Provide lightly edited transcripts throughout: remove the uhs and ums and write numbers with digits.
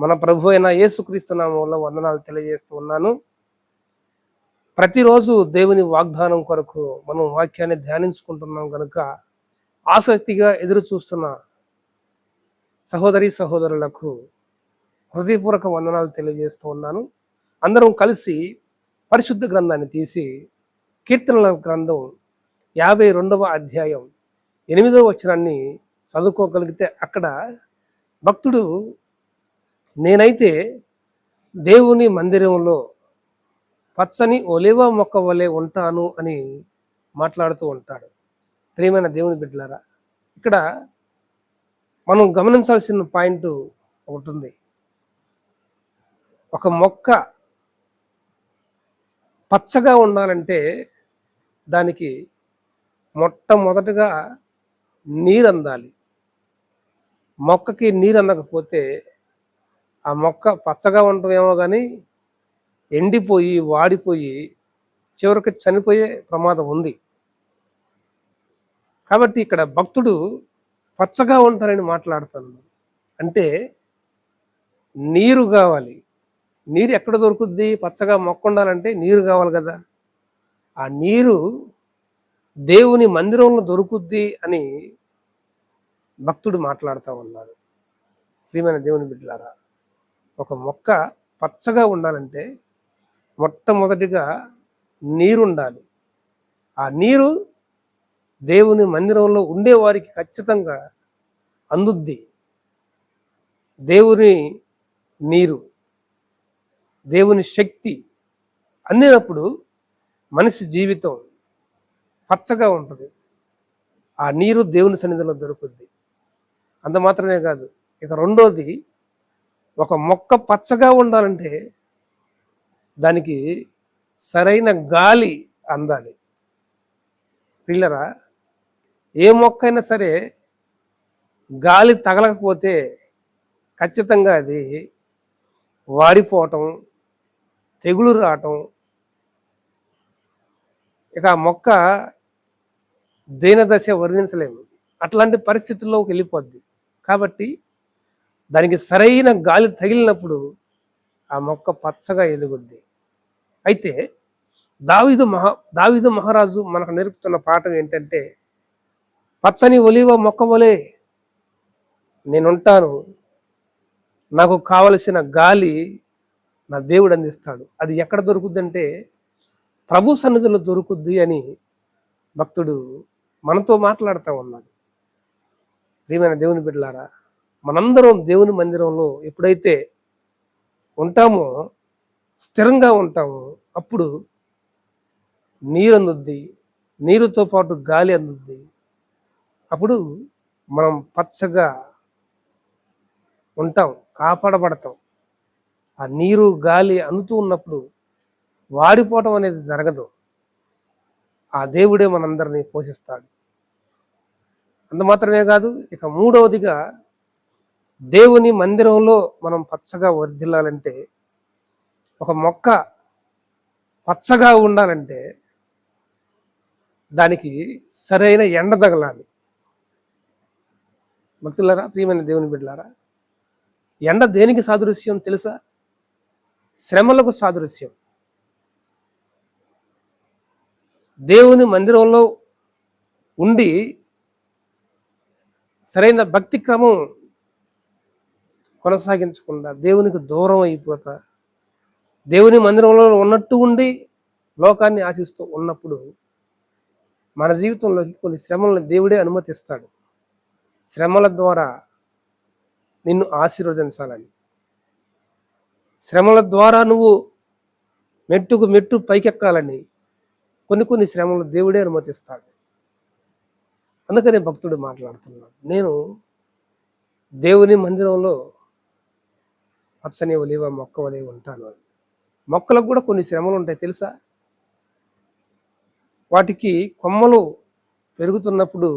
మన ప్రభు అయిన యేసుక్రీస్తు నామములో వందనాలు తెలియజేస్తూ ఉన్నాను. ప్రతిరోజు దేవుని వాగ్దానం కొరకు మనం వాక్యాన్ని ధ్యానించుకుంటున్నాం కనుక ఆసక్తిగా ఎదురు చూస్తున్న సహోదరులకు హృదయపూర్వక వందనాలు తెలియజేస్తూ ఉన్నాను. అందరం కలిసి పరిశుద్ధ గ్రంథాన్ని తీసి కీర్తనల గ్రంథం 52వ అధ్యాయం 8వ వచనాన్ని చదువుకోగలిగితే అక్కడ భక్తుడు నేనైతే దేవుని మందిరంలో పచ్చని ఒలివ మొక్క వలె ఉంటాను అని మాట్లాడుతూ ఉంటాడు. ప్రియమైన దేవుని బిడ్డలారా, ఇక్కడ మనం గమనించాల్సిన పాయింట్ ఒకటి ఉంది. ఒక మొక్క పచ్చగా ఉండాలంటే దానికి మొట్టమొదటగా నీరు అందాలి. మొక్కకి నీరు అందకపోతే ఆ మొక్క పచ్చగా ఉంటుందేమో కానీ ఎండిపోయి వాడిపోయి చివరికి చనిపోయే ప్రమాదం ఉంది. కాబట్టి ఇక్కడ భక్తుడు పచ్చగా ఉంటారని మాట్లాడుతున్నాడు. అంటే నీరు కావాలి. నీరు ఎక్కడ దొరుకుద్ది? పచ్చగా మొక్క ఉండాలంటే నీరు కావాలి కదా. ఆ నీరు దేవుని మందిరంలో దొరుకుద్ది అని భక్తుడు మాట్లాడుతూ ఉన్నాడు. ప్రియమైన దేవుని బిడ్డలారా, ఒక మొక్క పచ్చగా ఉండాలంటే మొట్టమొదటిగా నీరు ఉండాలి. ఆ నీరు దేవుని మందిరంలో ఉండేవారికి ఖచ్చితంగా అందుద్ది. దేవుని నీరు, దేవుని శక్తి అందినప్పుడు మనిషి జీవితం పచ్చగా ఉంటుంది. ఆ నీరు దేవుని సన్నిధిలో దొరుకుద్ది. అంత మాత్రమే కాదు, ఇక రెండోది, ఒక మొక్క పచ్చగా ఉండాలంటే దానికి సరైన గాలి అందాలి. పిల్లరా, ఏ మొక్క అయినా సరే గాలి తగలకపోతే ఖచ్చితంగా అది వాడిపోవటం, తెగులు రావటం, ఇక ఆ మొక్క దీనదశ వర్ణించలేము. అట్లాంటి పరిస్థితుల్లోకి వెళ్ళిపోద్ది. కాబట్టి దానికి సరైన గాలి తగిలినప్పుడు ఆ మొక్క పచ్చగా ఎదుగుద్ది. అయితే దావీదు మహారాజు మనకు నేర్పుతున్న పాఠం ఏంటంటే, పచ్చని ఒలివ మొక్క వలె నేనుంటాను, నాకు కావలసిన గాలి నా దేవుడు అందిస్తాడు. అది ఎక్కడ దొరుకుద్దంటే ప్రభు సన్నిధిలో దొరుకుద్ది అని భక్తుడు మనతో మాట్లాడుతూ ఉన్నాడు. ప్రియమైన దేవుని బిడ్డలారా, మనందరం దేవుని మందిరంలో ఎప్పుడైతే ఉంటామో, స్థిరంగా ఉంటామో, అప్పుడు నీరు అందుద్ది, నీరుతో పాటు గాలి అందుద్ది. అప్పుడు మనం పచ్చగా ఉంటాం, కాపాడబడతాం. ఆ నీరు గాలి అందుతూ ఉన్నప్పుడు వాడిపోవటం అనేది జరగదు. ఆ దేవుడే మనందరినీ పోషిస్తాడు. అంత మాత్రమే కాదు, ఇక మూడవదిగా దేవుని మందిరంలో మనం పచ్చగా వర్ధిల్లాలంటే, ఒక మొక్క పచ్చగా ఉండాలంటే దానికి సరైన ఎండ తగలాలి. భక్తులారా, ప్రియమైన దేవుని బిడ్డలారా, ఎండ దేనికి సాదృశ్యం తెలుసా? శ్రమలకు సాదృశ్యం. దేవుని మందిరంలో ఉండి సరైన భక్తి క్రమం కొనసాగించకుండా దేవునికి దూరం అయిపోతా, దేవుని మందిరంలో ఉన్నట్టు ఉండి లోకాన్ని ఆశిస్తూ ఉన్నప్పుడు మన జీవితంలోకి కొన్ని శ్రమలను దేవుడే అనుమతిస్తాడు. శ్రమల ద్వారా నిన్ను ఆశీర్వదించాలని, శ్రమల ద్వారా నువ్వు మెట్టుకు మెట్టు పైకెక్కాలని కొన్ని శ్రమలు దేవుడే అనుమతిస్తాడు. అందుకనే భక్తుడు మాట్లాడుతున్నాడు, నేను దేవుని మందిరంలో పచ్చని ఒలివ మొక్క వలె ఉంటాను అని. మొక్కలకు కూడా కొన్ని శ్రమలు ఉంటాయి తెలుసా? వాటికి కొమ్మలు పెరుగుతున్నప్పుడు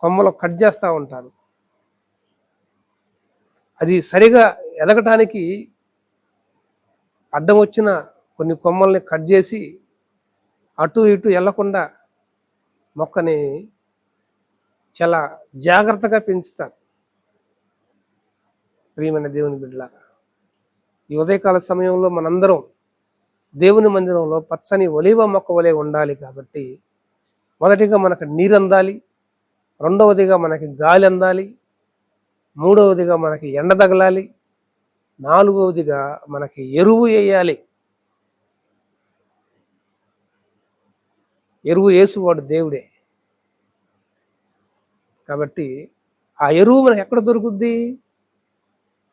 కొమ్మలు కట్ చేస్తూ ఉంటారు. అది సరిగా ఎదగటానికి అడ్డం వచ్చిన కొన్ని కొమ్మల్ని కట్ చేసి అటు ఇటు వెళ్లకుండా మొక్కని చాలా జాగ్రత్తగా పెంచుతారు. ప్రియమైన దేవుని బిడ్డలారా, ఈ ఉదయకాల సమయంలో మనందరం దేవుని మందిరంలో పచ్చని ఒలీవ మొక్క వలె ఉండాలి. కాబట్టి మొదటిగా మనకు నీరు అందాలి, రెండవదిగా మనకి గాలి అందాలి, మూడవదిగా మనకి ఎండ తగలాలి, నాలుగవదిగా మనకి ఎరువు వేయాలి. ఎరువు యేసువాడు దేవుడే. కాబట్టి ఆ ఎరువు మనకు ఎక్కడ దొరుకుద్ది?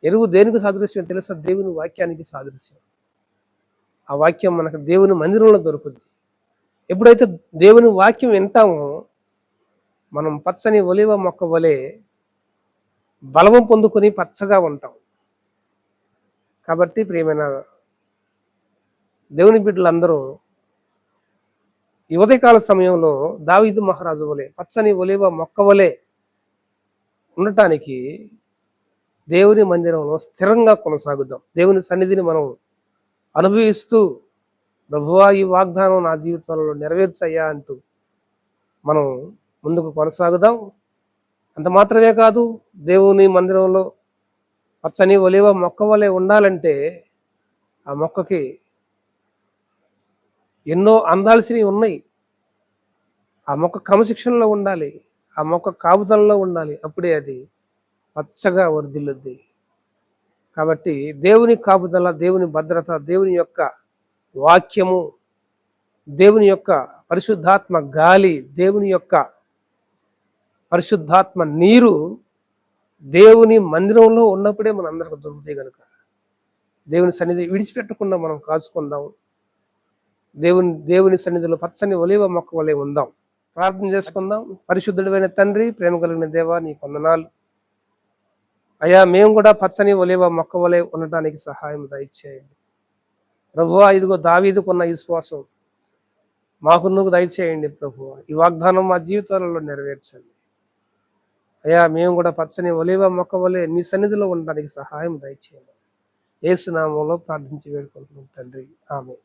ఎరువు దేనికి సాదృశ్యం తెలుసా? దేవుని వాక్యానికి సాదృశ్యం. ఆ వాక్యం మనకు దేవుని మందిరంలో దొరుకుద్ది. ఎప్పుడైతే దేవుని వాక్యం వింటామో మనం పచ్చని ఒలీవ మొక్క వలె బలవం పొందుకొని పచ్చగా ఉంటాం. కాబట్టి ప్రియమైన దేవుని బిడ్డలందరూ ఈ ఉదయకాల సమయంలో దావీదు మహారాజు వలె పచ్చని ఒలీవ మొక్క వలె ఉండటానికి దేవుని మందిరంలో స్థిరంగా కొనసాగుదాం. దేవుని సన్నిధిని మనం అనుభవిస్తూ, ప్రభువా ఈ వాగ్దానం నా జీవితంలో నెరవేర్చయ్యా అంటూ మనం ముందుకు కొనసాగుదాం. అంత మాత్రమే కాదు, దేవుని మందిరంలో పచ్చని ఒలీవ మొక్క వలె ఉండాలంటే ఆ మొక్కకి ఎన్నో అందాల్సినవి ఉన్నాయి. ఆ మొక్క క్రమశిక్షణలో ఉండాలి, ఆ మొక్క కాపుదలలో ఉండాలి. అప్పుడే అది పచ్చగా వర్ధిల్లుద్ది. కాబట్టి దేవుని కాపుదల, దేవుని భద్రత, దేవుని యొక్క వాక్యము, దేవుని యొక్క పరిశుద్ధాత్మ గాలి, దేవుని యొక్క పరిశుద్ధాత్మ నీరు దేవుని మందిరంలో ఉన్నప్పుడే మన అందరికి దొరుకుతాయి. కనుక దేవుని సన్నిధి విడిచిపెట్టకుండా మనం కాచుకుందాం. దేవుని సన్నిధిలో పచ్చని ఒలీవ మొక్క వలె ఉందాం. ప్రార్థన చేసుకుందాం. పరిశుద్ధుడైన తండ్రి, ప్రేమ కలిగిన దేవా, నీ వందనాలు అయ్యా. మేము కూడా పచ్చని ఒలీవ మొక్క వలె ఉండటానికి సహాయం దయచేయండి ప్రభువా. ఇదిగో దావీదుకున్న విశ్వాసం మాకును దయచేయండి ప్రభువా. ఈ వాగ్దానం మా జీవితాలలో నెరవేర్చండి అయ్యా. మేము కూడా పచ్చని ఒలీవ మొక్క వలె నీ సన్నిధిలో ఉండడానికి సహాయం దయచేయండి. యేసు నామములో ప్రార్థించి వేడుకుంటున్నాం తండ్రి, ఆమేన్.